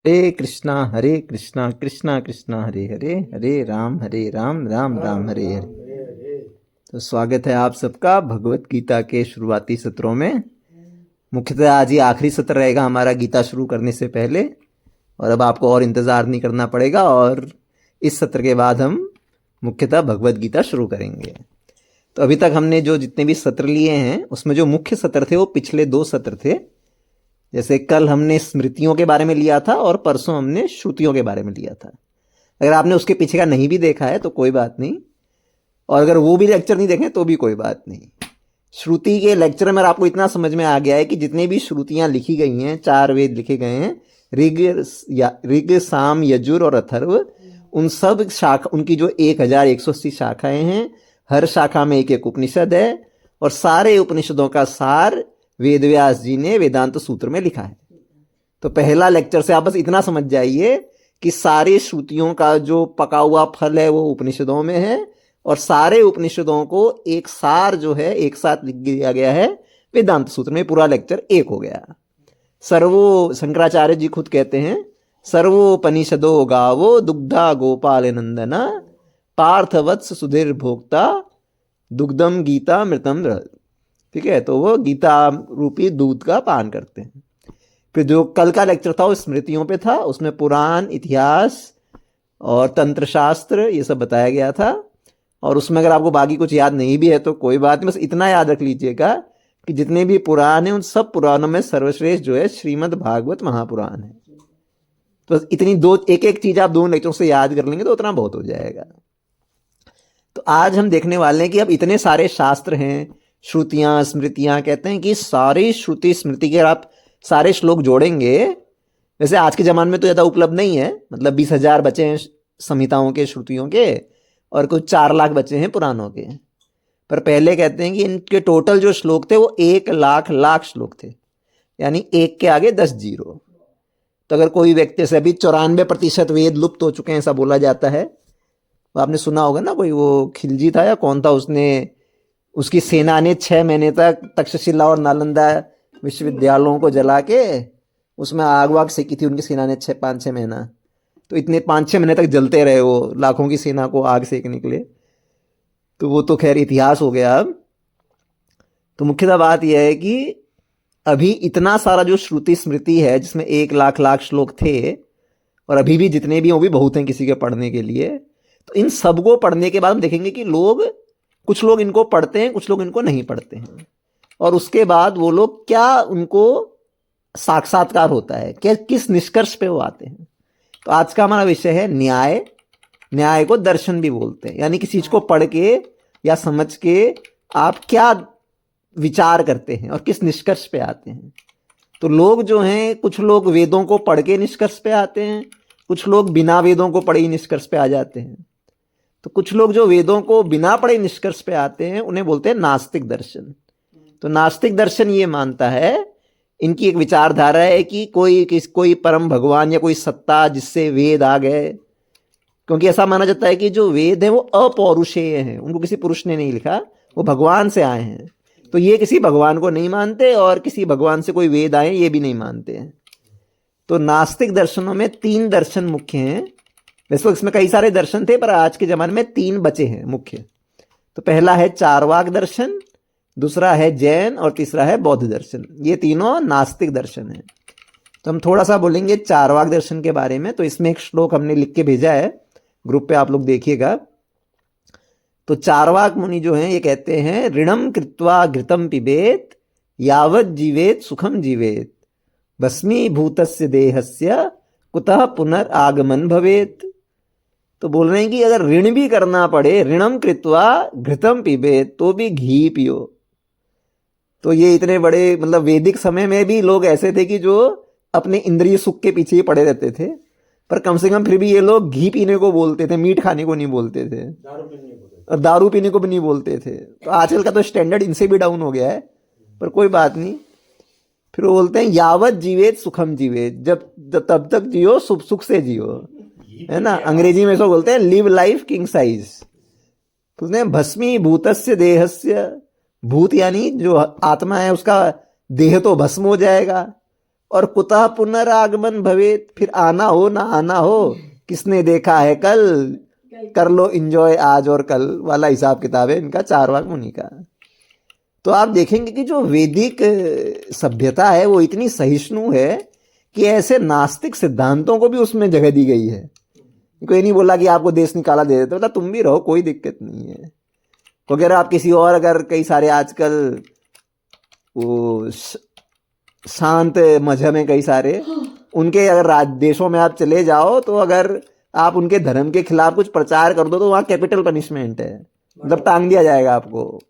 हरे कृष्णा कृष्णा कृष्णा हरे हरे, हरे राम राम राम हरे हरे। तो स्वागत है आप सबका भगवत गीता के शुरुआती सत्रों में। मुख्यतः आज ही आखिरी सत्र रहेगा हमारा गीता शुरू करने से पहले, और अब आपको और इंतज़ार नहीं करना पड़ेगा, और इस सत्र के बाद हम मुख्यतः भगवत गीता शुरू करेंगे। तो अभी तक हमने जो जितने भी सत्र लिए हैं उसमें जो मुख्य सत्र थे वो पिछले 2 सत्र थे। जैसे कल हमने स्मृतियों के बारे में लिया था और परसों हमने श्रुतियों के बारे में लिया था। अगर आपने उसके पीछे का नहीं भी देखा है तो कोई बात नहीं, और अगर वो भी लेक्चर नहीं देखें तो भी कोई बात नहीं। श्रुति के लेक्चर में आपको इतना समझ में आ गया है कि जितनी भी श्रुतियां लिखी गई हैं, 4 वेद लिखे गए हैं, ऋग साम यजुर और अथर्व, उन सब शाखा, उनकी जो 1180 शाखाएं हैं, हर शाखा में एक एक उपनिषद है, और सारे उपनिषदों का सार वेदव्यास जी ने वेदांत सूत्र में लिखा है। तो पहला लेक्चर से आप बस इतना समझ जाइए कि सारी श्रुतियों का जो पका हुआ फल है वो उपनिषदों में है, और सारे उपनिषदों को एक सार जो है एक साथ लिख दिया गया है वेदांत सूत्र में। पूरा लेक्चर एक हो गया। शंकराचार्य जी खुद कहते हैं, सर्वोपनिषदो गावो दुग्धा गोपाल नंदना पार्थवत्स सुधीर भोक्ता दुग्धम गीता मृतम रह। ठीक है, तो वो गीता रूपी दूध का पान करते हैं। फिर जो कल का लेक्चर था वो स्मृतियों पे था, उसमें पुराण, इतिहास और तंत्र शास्त्र ये सब बताया गया था। और उसमें अगर आपको बाकी कुछ याद नहीं भी है तो कोई बात नहीं, बस इतना याद रख लीजिएगा कि जितने भी पुराण हैं उन सब पुराणों में सर्वश्रेष्ठ जो है श्रीमद् भागवत महापुराण है। तो बस इतनी एक एक चीज आप 2 लेक्चरों से याद कर लेंगे तो उतना बहुत हो जाएगा। तो आज हम देखने वाले हैं कि अब इतने सारे शास्त्र हैं, श्रुतियां, स्मृतियां, कहते हैं कि सारी श्रुति स्मृति के आप सारे श्लोक जोड़ेंगे। वैसे आज के ज़माने में तो ज़्यादा उपलब्ध नहीं है, मतलब 20,000 बचे हैं संहिताओं के, श्रुतियों के, और कुछ 4 लाख बचे हैं पुराणों के। पर पहले कहते हैं कि इनके टोटल जो श्लोक थे वो 1 लाख श्लोक थे, यानी 1 के आगे 10 जीरो। तो अगर कोई व्यक्ति से अभी 94% वेद लुप्त हो चुके हैं ऐसा बोला जाता है। आपने सुना होगा ना, कोई वो खिलजी था या कौन था, उसकी सेना ने 6 महीने तक तक्षशिला और नालंदा विश्वविद्यालयों को जला के उसमें आग वाग सेकी थी उनकी सेना ने 5-6 महीना। तो इतने 5-6 महीने तक जलते रहे वो, लाखों की सेना को आग सेकने के लिए। तो वो तो खैर इतिहास हो गया अब। तो मुख्यतः बात यह है कि अभी इतना सारा जो श्रुति स्मृति है जिसमें 1 लाख श्लोक थे, और अभी भी जितने भी हैं वो भी बहुत हैं किसी के पढ़ने के लिए। तो इन सबको पढ़ने के बाद हम देखेंगे कि कुछ लोग इनको पढ़ते हैं, कुछ लोग इनको नहीं पढ़ते हैं, और उसके बाद वो लोग क्या, उनको साक्षात्कार होता है, क्या किस निष्कर्ष पे वो आते हैं। तो आज का हमारा विषय है न्याय। न्याय को दर्शन भी बोलते हैं, यानी किसी चीज को पढ़ के या समझ के आप क्या विचार करते हैं और किस निष्कर्ष पे आते हैं। तो लोग जो हैं, कुछ लोग वेदों को पढ़ के निष्कर्ष पे आते हैं, कुछ लोग बिना वेदों को पढ़े ही निष्कर्ष पे आ जाते हैं। तो कुछ लोग जो वेदों को बिना पढ़े निष्कर्ष पे आते हैं उन्हें बोलते हैं नास्तिक दर्शन। तो नास्तिक दर्शन ये मानता है, इनकी एक विचारधारा है कि कोई परम भगवान या कोई सत्ता जिससे वेद आ गए, क्योंकि ऐसा माना जाता है कि जो वेद है वो अपौरुषेय हैं, उनको किसी पुरुष ने नहीं लिखा, वो भगवान से आए हैं। तो ये किसी भगवान को नहीं मानते, और किसी भगवान से कोई वेद आए ये भी नहीं मानते हैं। तो नास्तिक दर्शनों में 3 दर्शन मुख्य हैं। वैसे इसमें कई सारे दर्शन थे पर आज के ज़माने में 3 बचे हैं मुख्य। तो पहला है चारवाक दर्शन, दूसरा है जैन, और तीसरा है बौद्ध दर्शन। ये तीनों नास्तिक दर्शन हैं। तो हम थोड़ा सा बोलेंगे चारवाक दर्शन के बारे में। तो इसमें एक श्लोक हमने लिख के भेजा है ग्रुप पे, आप लोग देखिएगा। तो चारवाक मुनि जो हैं ये कहते हैं, ऋणम कृत्वा घृतम पिबेत यावत जीवेत सुखम जीवेत भस्मीभूतस्य देहस्य कुतः पुनरागमन भवेत। तो बोल रहे हैं कि अगर ऋण भी करना पड़े, ऋणम कृत्वा घृतम पिबेत, तो भी घी पियो। तो ये इतने बड़े, मतलब वैदिक समय में भी लोग ऐसे थे कि जो अपने इंद्रिय सुख के पीछे ही पड़े रहते थे, पर कम से कम फिर भी ये लोग घी पीने को बोलते थे, मीट खाने को नहीं बोलते थे, और दारू पीने को भी नहीं बोलते थे। तो आजकल का तो स्टैंडर्ड इनसे भी डाउन हो गया है, पर कोई बात नहीं। फिर वो बोलते हैं यावत जीवेत सुखम जीवेत, जब तब तक जियो सुख से जियो, है ना। अंग्रेजी में इसको बोलते हैं लिव लाइफ किंग साइज। बोलते हैं भस्मीभूतस्य देहस्य, भूत यानी जो आत्मा है उसका देह तो भस्म हो जाएगा, और कुतः पुनरागमन भवेत, फिर आना हो ना आना हो, किसने देखा है कल, कर लो एंजॉय आज और कल वाला हिसाब किताब है इनका चारवाक मुनि का। तो आप देखेंगे कि जो वैदिक सभ्यता है वो इतनी सहिष्णु है कि ऐसे नास्तिक सिद्धांतों को भी उसमें जगह दी गई है। कोई नहीं बोला कि आपको देश निकाला दे देते, मतलब तुम भी रहो, कोई दिक्कत नहीं है। तो अगर आप किसी और, अगर कई सारे आजकल वो शांत मजहब में कई सारे, उनके अगर देशों में आप चले जाओ तो अगर आप उनके धर्म के खिलाफ कुछ प्रचार कर दो तो वहाँ कैपिटल पनिशमेंट है, मतलब टांग दिया जाएगा आपको।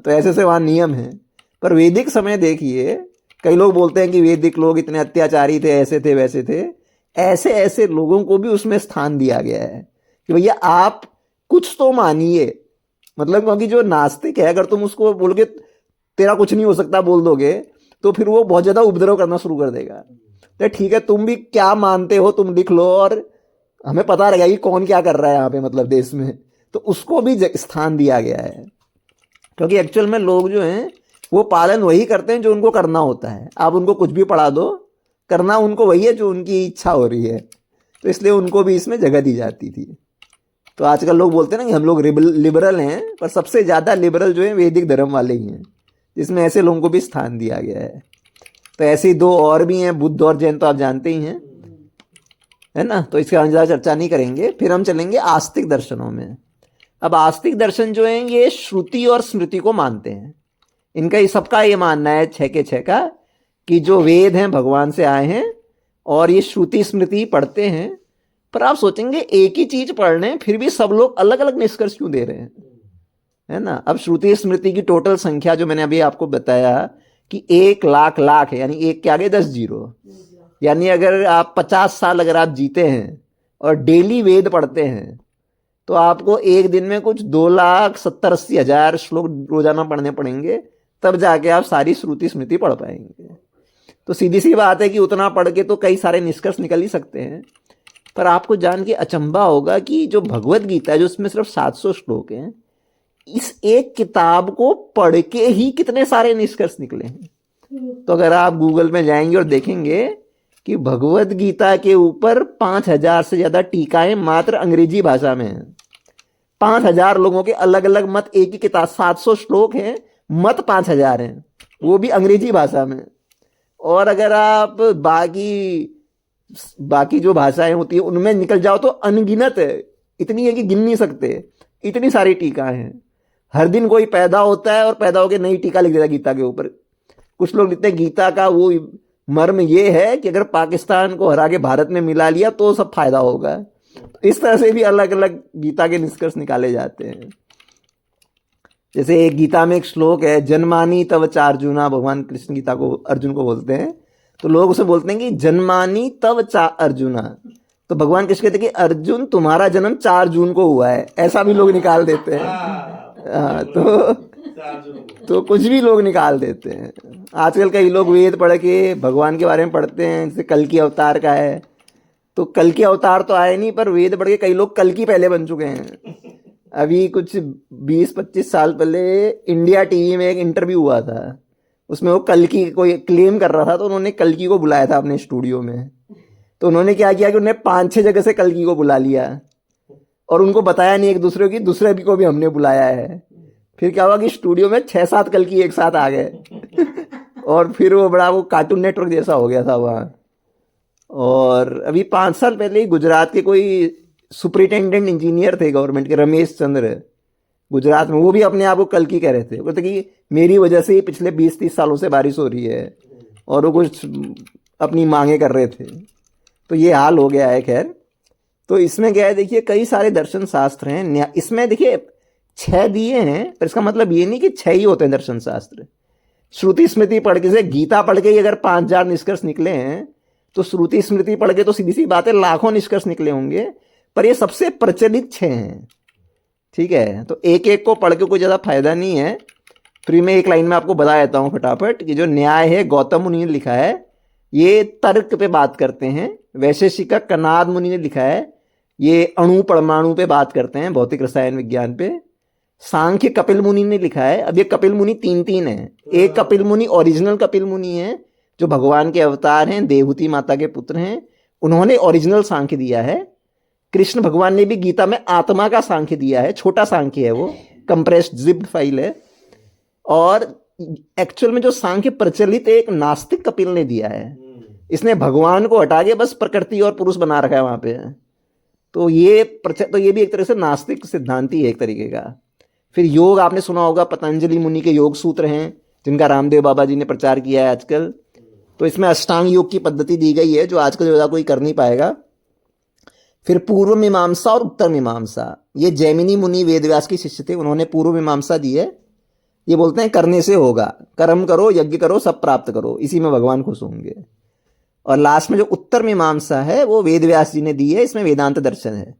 तो ऐसे से वहाँ नियम है। पर वैदिक समय देखिए, कई लोग बोलते हैं कि वैदिक लोग इतने अत्याचारी थे, ऐसे थे वैसे थे, ऐसे ऐसे लोगों को भी उसमें स्थान दिया गया है कि भैया आप कुछ तो मानिए। मतलब क्योंकि जो नास्तिक है, अगर तुम उसको बोलोगे तेरा कुछ नहीं हो सकता बोल दोगे तो फिर वो बहुत ज़्यादा उपद्रव करना शुरू कर देगा। तो ठीक है, तुम भी क्या मानते हो तुम लिख लो और हमें पता रहेगा कि कौन क्या कर रहा है यहाँ पे, मतलब देश में। तो उसको भी स्थान दिया गया है, क्योंकि एक्चुअल में लोग जो हैं वो पालन वही करते हैं जो उनको करना होता है। आप उनको कुछ भी पढ़ा दो, करना उनको वही है जो उनकी इच्छा हो रही है। तो इसलिए उनको भी इसमें जगह दी जाती थी। तो आजकल लोग बोलते हैं ना कि हम लोग लिबरल हैं, पर सबसे ज़्यादा लिबरल जो है वैदिक धर्म वाले ही हैं, जिसमें ऐसे लोगों को भी स्थान दिया गया है। तो ऐसे ही दो और भी हैं, बुद्ध और जैन, तो आप जानते ही हैं, है ना। तो इसके बारे में ज़्यादा चर्चा नहीं करेंगे। फिर हम चलेंगे आस्तिक दर्शनों में। अब आस्तिक दर्शन जो हैं ये श्रुति और स्मृति को मानते हैं। इनका ही सबका ये मानना है, 6 के 6 का, कि जो वेद हैं भगवान से आए हैं और ये श्रुति स्मृति पढ़ते हैं। पर आप सोचेंगे एक ही चीज पढ़ रहे हैं फिर भी सब लोग अलग अलग निष्कर्ष क्यों दे रहे हैं, है ना। अब श्रुति स्मृति की टोटल संख्या जो मैंने अभी आपको बताया कि 1 लाख लाख है, यानी 1 के आगे 10 जीरो, यानी अगर आप 50 साल अगर आप जीते हैं और डेली वेद पढ़ते हैं तो आपको एक दिन में कुछ 2,70,80,000 श्लोक रोजाना पढ़ने पड़ेंगे, तब जाके आप सारी श्रुति स्मृति पढ़ पाएंगे। तो सीधी सी बात है कि उतना पढ़ के तो कई सारे निष्कर्ष निकल ही सकते हैं। पर आपको जान के अचंभा होगा कि जो भगवत गीता है, जो उसमें सिर्फ 700 श्लोक हैं, इस एक किताब को पढ़ के ही कितने सारे निष्कर्ष निकले हैं। तो अगर आप गूगल में जाएंगे और देखेंगे कि भगवत गीता के ऊपर 5,000 से ज्यादा टीकाएं मात्र अंग्रेजी भाषा में हैं। 5,000 लोगों के अलग अलग मत एक ही किताब, 700 श्लोक हैं, मत 5,000 हैं, वो भी अंग्रेजी भाषा में। और अगर आप बाकी जो भाषाएं होती है उनमें निकल जाओ तो अनगिनत है, इतनी है कि गिन नहीं सकते, इतनी सारी टीकाएं हैं। हर दिन कोई पैदा होता है और पैदा होकर नई टीका लिख देता है गीता के ऊपर। कुछ लोग लिखते हैं गीता का वो मर्म ये है कि अगर पाकिस्तान को हरा के भारत में मिला लिया तो सब फायदा होगा। इस तरह से भी अलग अलग गीता के निष्कर्ष निकाले जाते हैं। जैसे एक गीता में एक श्लोक है, जन्मानी तव च अर्जुना, भगवान कृष्ण गीता को अर्जुन को बोलते हैं, तो लोग उसे बोलते हैं कि जन्मानी तव च अर्जुना। तो भगवान कृष्ण कहते हैं कि अर्जुन तुम्हारा जन्म 4 जून को हुआ है, ऐसा भी लोग निकाल देते हैं। तो कुछ भी लोग निकाल देते हैं। आजकल कई लोग वेद पढ़ के भगवान के बारे में पढ़ते हैं, जैसे कल की अवतार का है, तो कल की अवतार तो आए नहीं, पर वेद पढ़ के कई लोग कल की पहले बन चुके हैं। अभी कुछ 20-25 साल पहले इंडिया टीवी में एक इंटरव्यू हुआ था, उसमें वो कल की कोई क्लेम कर रहा था, तो उन्होंने कल की को बुलाया था अपने स्टूडियो में। तो उन्होंने क्या किया कि उन्होंने 5-6 जगह से कल की को बुला लिया और उनको बताया नहीं एक दूसरे की, दूसरे को भी हमने बुलाया है। फिर क्या हुआ कि स्टूडियो में 6-7 कल की एक साथ आ गए और फिर वो बड़ा वो कार्टून नेटवर्क जैसा हो गया था वहाँ। और अभी 5 साल पहले ही गुजरात के कोई सुपरिटेंडेंट इंजीनियर थे गवर्नमेंट के, रमेश चंद्र, गुजरात में, वो भी अपने आप को कल की कह रहे थे। बोलते कि मेरी वजह से ही पिछले 20-30 सालों से बारिश हो रही है, और वो कुछ अपनी मांगे कर रहे थे। तो ये हाल हो गया है। खैर, तो इसमें क्या है, देखिए कई सारे दर्शन शास्त्र हैं। इसमें देखिए 6 दिए हैं, पर इसका मतलब ये नहीं कि 6 ही होते हैं दर्शन शास्त्र। श्रुति स्मृति पढ़ के, जैसे गीता पढ़ के ही अगर 5,000 निष्कर्ष निकले हैं, तो श्रुति स्मृति पढ़ के तो सीधी सी बात है लाखों निष्कर्ष निकले होंगे, पर ये सबसे प्रचलित 6 हैं। ठीक है, तो एक एक को पढ़ के कोई ज़्यादा फायदा नहीं है। फिर मैं एक लाइन में आपको बता देता हूँ फटाफट कि जो न्याय है गौतम मुनि ने लिखा है, ये तर्क पे बात करते हैं। वैशेषिका कनाद मुनि ने लिखा है, ये अणु परमाणु पे बात करते हैं, भौतिक रसायन विज्ञान पे। सांख्य कपिल मुनि ने लिखा है। अब ये कपिल मुनि 3 है। एक कपिल मुनि ओरिजिनल कपिल मुनि है, जो भगवान के अवतार हैं, देवहूति माता के पुत्र हैं, उन्होंने ओरिजिनल सांख्य दिया है। कृष्ण भगवान ने भी गीता में आत्मा का सांख्य दिया है, छोटा सांख्य है, वो कंप्रेस्ड जिप्ड फाइल है। और एक्चुअल में जो सांख्य प्रचलित एक नास्तिक कपिल ने दिया है, इसने भगवान को हटा के बस प्रकृति और पुरुष बना रखा है वहां पे। तो ये भी एक तरह से नास्तिक सिद्धांति है एक तरीके का। फिर योग आपने सुना होगा, पतंजलि मुनि के योग सूत्र हैं जिनका रामदेव बाबा जी ने प्रचार किया है आजकल। तो इसमें अष्टांग योग की पद्धति दी गई है जो आजकल ज़्यादा कोई कर नहीं पाएगा। फिर पूर्व मीमांसा और उत्तर मीमांसा, ये जैमिनी मुनि वेदव्यास के शिष्य थे, उन्होंने पूर्व मीमांसा दी है। ये बोलते हैं करने से होगा, कर्म करो, यज्ञ करो, सब प्राप्त करो, इसी में भगवान खुश होंगे। और लास्ट में जो उत्तर मीमांसा है वो वेदव्यास जी ने दी है, इसमें वेदांत दर्शन है।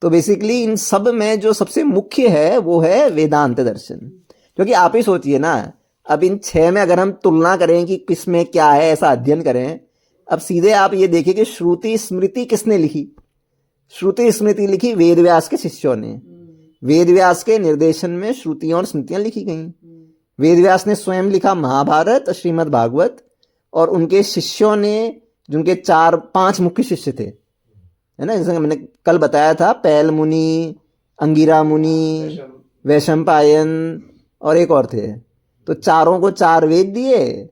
तो बेसिकली इन सब में जो सबसे मुख्य है वो है वेदांत दर्शन। क्योंकि आप ही सोचिए ना, अब इन 6 में अगर हम तुलना करें कि किस में क्या है, ऐसा अध्ययन करें, अब सीधे आप ये देखिए कि श्रुति स्मृति किसने लिखी। श्रुति स्मृति लिखी वेदव्यास के शिष्यों ने। वेदव्यास के निर्देशन में श्रुतियां और स्मृतियां लिखी गई। वेदव्यास ने स्वयं लिखा महाभारत, श्रीमद् भागवत, और उनके शिष्यों ने, जिनके 4-5 मुख्य शिष्य थे, है ना, जैसे मैंने कल बताया था, पैल मुनि, अंगिरा मुनि, वैशंपायन और एक और थे। तो चारों को 4 वेद दिए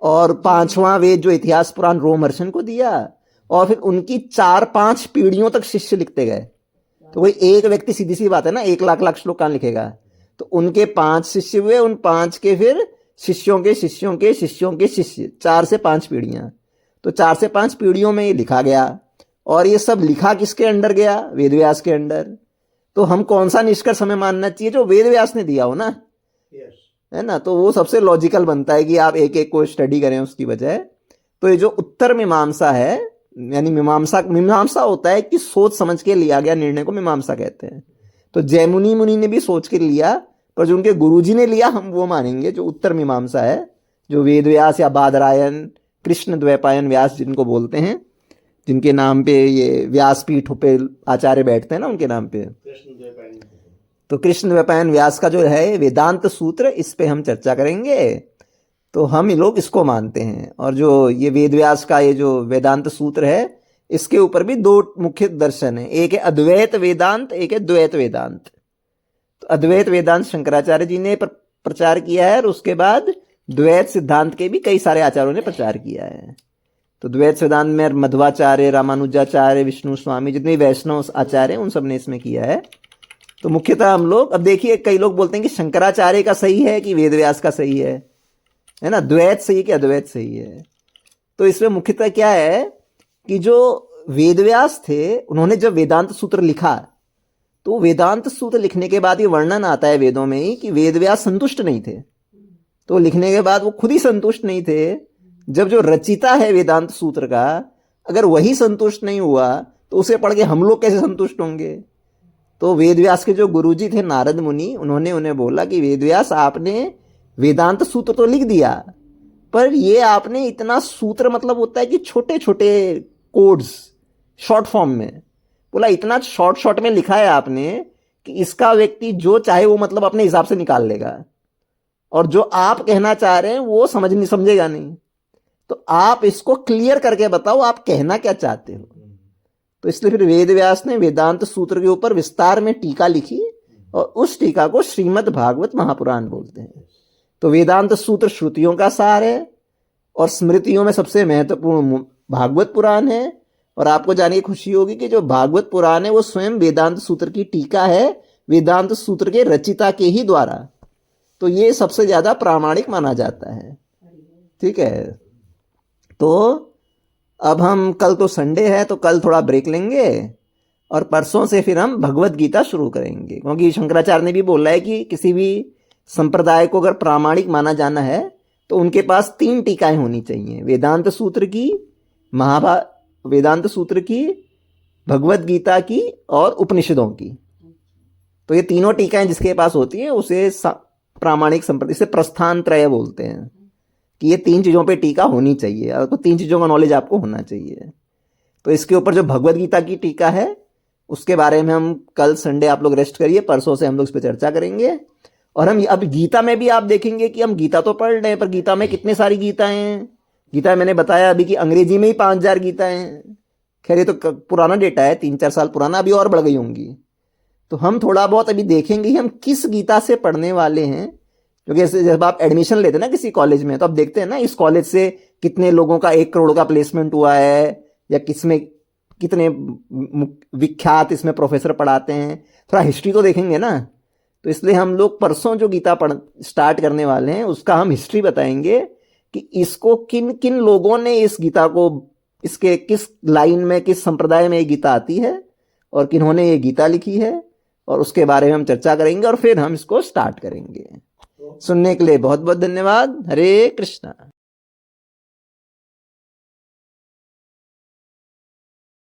और 5वां वेद जो इतिहास पुराण रोमहर्षण को दिया, और फिर उनकी 4-5 पीढ़ियों तक शिष्य लिखते गए। तो कोई एक व्यक्ति, सीधी सी बात है ना, 1 लाख श्लोक कहाँ लिखेगा। तो उनके 5 शिष्य हुए, उन 5 के फिर शिष्यों के शिष्यों के शिष्यों के शिष्य, 4 से 5 पीढ़ियां। तो 4 से 5 पीढ़ियों में ये लिखा गया। और ये सब लिखा किसके अंडर गया? वेदव्यास के अंडर। तो हम कौन सा निष्कर्ष हमें मानना चाहिए? जो वेदव्यास ने दिया हो ना, है ना। तो वो सबसे लॉजिकल बनता है कि आप एक एक को स्टडी करें उसकी बजाय। तो ये जो उत्तर मीमांसा है, यानी मीमांसा होता है कि सोच समझ के लिया गया निर्णय को मीमांसा कहते हैं। तो जैमिनी मुनि ने भी सोच के लिया, पर जो उनके गुरुजी ने लिया हम वो मानेंगे, जो उत्तर मीमांसा है, जो वेदव्यास या बादरायण, कृष्ण द्वैपायन व्यास जिनको बोलते हैं, जिनके नाम पे ये व्यासपीठ पे आचार्य बैठते हैं ना, उनके नाम पे। तो कृष्ण द्वैपायन व्यास का जो है वेदांत सूत्र, इस पे हम चर्चा करेंगे। तो हम लोग इसको मानते हैं। और जो ये वेदव्यास का ये जो वेदांत सूत्र है, इसके ऊपर भी 2 मुख्य दर्शन है। एक है अद्वैत वेदांत, एक है द्वैत वेदांत। तो अद्वैत वेदांत शंकराचार्य जी ने प्रचार किया है, और उसके बाद द्वैत सिद्धांत के भी कई सारे आचार्यों ने प्रचार किया है। तो द्वैत वेदांत में मध्वाचार्य, रामानुजाचार्य, विष्णु स्वामी, जितने वैष्णव आचार्य हैं उन सब ने इसमें किया है। तो मुख्यतः हम लोग, अब देखिए कई लोग बोलते हैं कि शंकराचार्य का सही है कि वेदव्यास का सही है ना, द्वैत सही है कि अद्वैत सही है। तो इसमें मुख्यतः क्या है कि जो वेदव्यास थे, उन्होंने जब वेदांत सूत्र लिखा, तो वेदांत सूत्र लिखने के बाद ये वर्णन आता है वेदों में ही कि वेदव्यास संतुष्ट नहीं थे। तो लिखने के बाद वो खुद ही संतुष्ट नहीं थे। जब जो रचिता है वेदांत सूत्र का, अगर वही संतुष्ट नहीं हुआ तो उसे पढ़ के हम लोग कैसे संतुष्ट होंगे। तो वेदव्यास के जो गुरुजी थे नारद मुनि, उन्होंने उन्हें बोला कि वेदव्यास, आपने वेदांत सूत्र तो लिख दिया, पर ये आपने इतना सूत्र, मतलब होता है कि छोटे छोटे कोड्स शॉर्ट फॉर्म में, बोला इतना शॉर्ट में लिखा है आपने कि इसका व्यक्ति जो चाहे वो मतलब अपने हिसाब से निकाल लेगा, और जो आप कहना चाह रहे हैं वो समझेगा नहीं। तो आप इसको क्लियर करके बताओ आप कहना क्या चाहते हो। तो इसलिए फिर वेदव्यास ने वेदांत सूत्र के ऊपर विस्तार में टीका लिखी, और उस टीका को श्रीमद् भागवत महापुराण बोलते हैं। तो वेदांत सूत्र श्रुतियों का सार है, और स्मृतियों में सबसे महत्वपूर्ण भागवत पुराण है। और आपको जान के खुशी होगी कि जो भागवत पुराण है वो स्वयं वेदांत सूत्र की टीका है, वेदांत सूत्र के रचिता के ही द्वारा। तो ये सबसे ज्यादा प्रामाणिक माना जाता है। ठीक है, तो अब हम, कल तो संडे है तो कल थोड़ा ब्रेक लेंगे, और परसों से फिर हम भगवत गीता शुरू करेंगे। क्योंकि शंकराचार्य ने भी बोला है कि किसी भी संप्रदाय को अगर प्रामाणिक माना जाना है तो उनके पास 3 टीकाएं होनी चाहिए, वेदांत सूत्र की, वेदांत सूत्र की, भगवत गीता की और उपनिषदों की। तो ये तीनों टीकाएं जिसके पास होती हैं उसे प्रामाणिक संप्रदाय, इसे प्रस्थान त्रय बोलते हैं, कि ये 3 चीजों पे टीका होनी चाहिए, और तो 3 चीजों का नॉलेज आपको होना चाहिए। तो इसके ऊपर जो भगवत गीता की टीका है उसके बारे में हम कल संडे, आप लोग रेस्ट करिए, परसों से हम लोग इस पर चर्चा करेंगे। और हम अब गीता में भी आप देखेंगे कि हम गीता तो पढ़ रहे हैं, पर गीता में कितनी सारी गीताएं हैं, गीता मैंने बताया अभी कि अंग्रेजी में ही 5000 गीताएं हैं। खैर ये तो पुराना डेटा है, 3-4 साल पुराना, अभी और बढ़ गई होंगी। तो हम थोड़ा बहुत अभी देखेंगे हम किस गीता से पढ़ने वाले हैं, क्योंकि ऐसे जब आप एडमिशन लेते हैं ना किसी कॉलेज में, तो आप देखते हैं ना इस कॉलेज से कितने लोगों का 1 करोड़ का प्लेसमेंट हुआ है, या किसमें कितने विख्यात इसमें प्रोफेसर पढ़ाते हैं, थोड़ा हिस्ट्री तो देखेंगे ना। तो इसलिए हम लोग परसों जो गीता पढ़ स्टार्ट करने वाले हैं उसका हम हिस्ट्री बताएंगे कि इसको किन किन लोगों ने इस गीता को, इसके किस लाइन में, किस संप्रदाय में ये गीता आती है और किन्होंने ये गीता लिखी है, और उसके बारे में हम चर्चा करेंगे और फिर हम इसको स्टार्ट करेंगे। सुनने के लिए बहुत बहुत धन्यवाद। हरे कृष्णा।